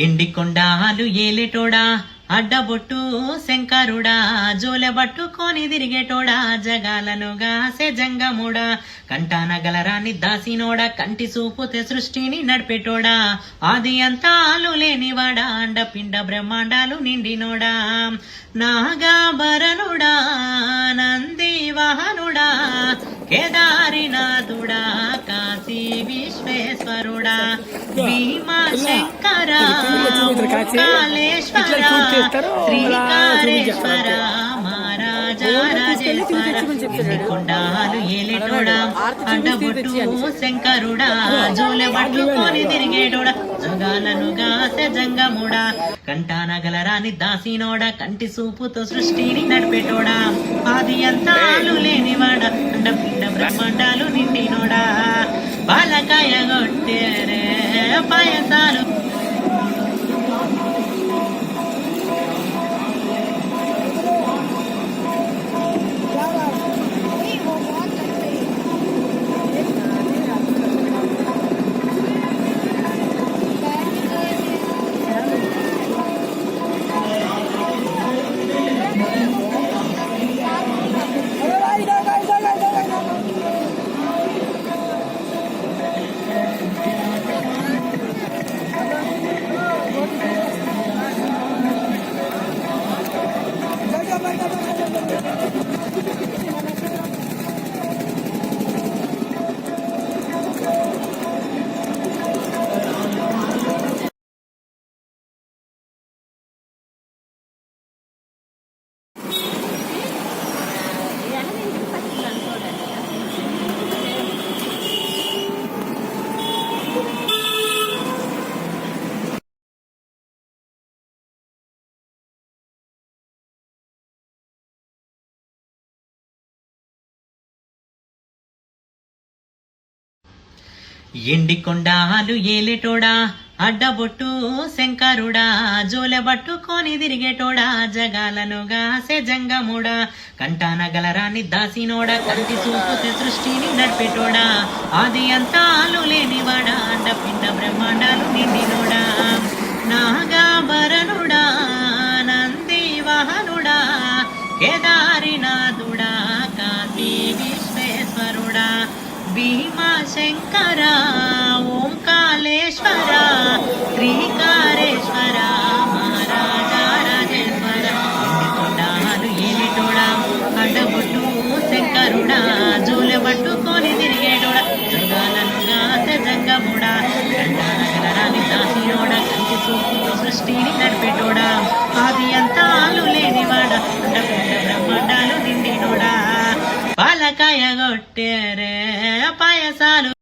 ఎండి కొండాలు ఏలేటోడా అడ్డబొట్టు శంకరుడా జోలె పట్టుకొని తిరిగేటోడా జగాలను గాసే జంగముడా కంటాన గలరాని దాసినోడా కంటి చూపుతే సృష్టిని నడిపేటోడా ఆది అంతాలు లేనివాడా అండపిండ బ్రహ్మాండాలు నిండినోడా నాగాభరణుడా నంది వాహనుడా కేదారినాథుడా కాశీ విశ్వేశ్వరుడా భీమా శంకర కాళేశ్వర శ్రీకారేశ్వర మహారాజా రాజేశ్వర కొండాలు ఏలేటోడా అడ్డబొట్టు శంకరుడా జోలె పట్టుకొని తిరిగేటోడా జగాలను గాసె జంగముడా కంటాన గలరాని దాసినోడా కంటి చూపుతో సృష్టిని నడిపేటోడా ఆది అంతాలు లేనివాడా అండపిండ బ్రహ్మాండాలు నిండినోడా బాలకాయ గొట్టేరే పాయసాలు ఎండి కొండాలు ఏలేటోడా అడ్డబొట్టు శంకరుడా జోలె పట్టుకొని తిరిగేటోడా జగాలను గాసే జంగముడా కంటాన గలరాని దాసినోడా కంటి చూపుతే సృష్టిని నడిపేటోడా ఆది అంతాలు లేనివాడా అండపిండ బ్రహ్మాండాలు నిండినోడా నాగాభరణుడా నంది వాహనుడా కేదారినాథుడా కాశీ విశ్వేశ్వరుడా భీమా శంకర ఓంకాళేశ్వర శ్రీకారేశ్వర మహారాజా రాజేశ్వర ఎండి కొండాలు ఏలేటోడా అడ్డబొట్టు శంకరుడా జోలె పట్టుకొని తిరిగేటోడా జగాలను గాసె జంగముడా కంటాన గలరాని దాసినోడా కంటి చూపుతో సృష్టిని నడిపేటోడా ఆది అంతాలు లేనివాడా అండపిండ బ్రహ్మాండాలు నిండినోడా పాలకాయ గొట్టేరే పాయసాలు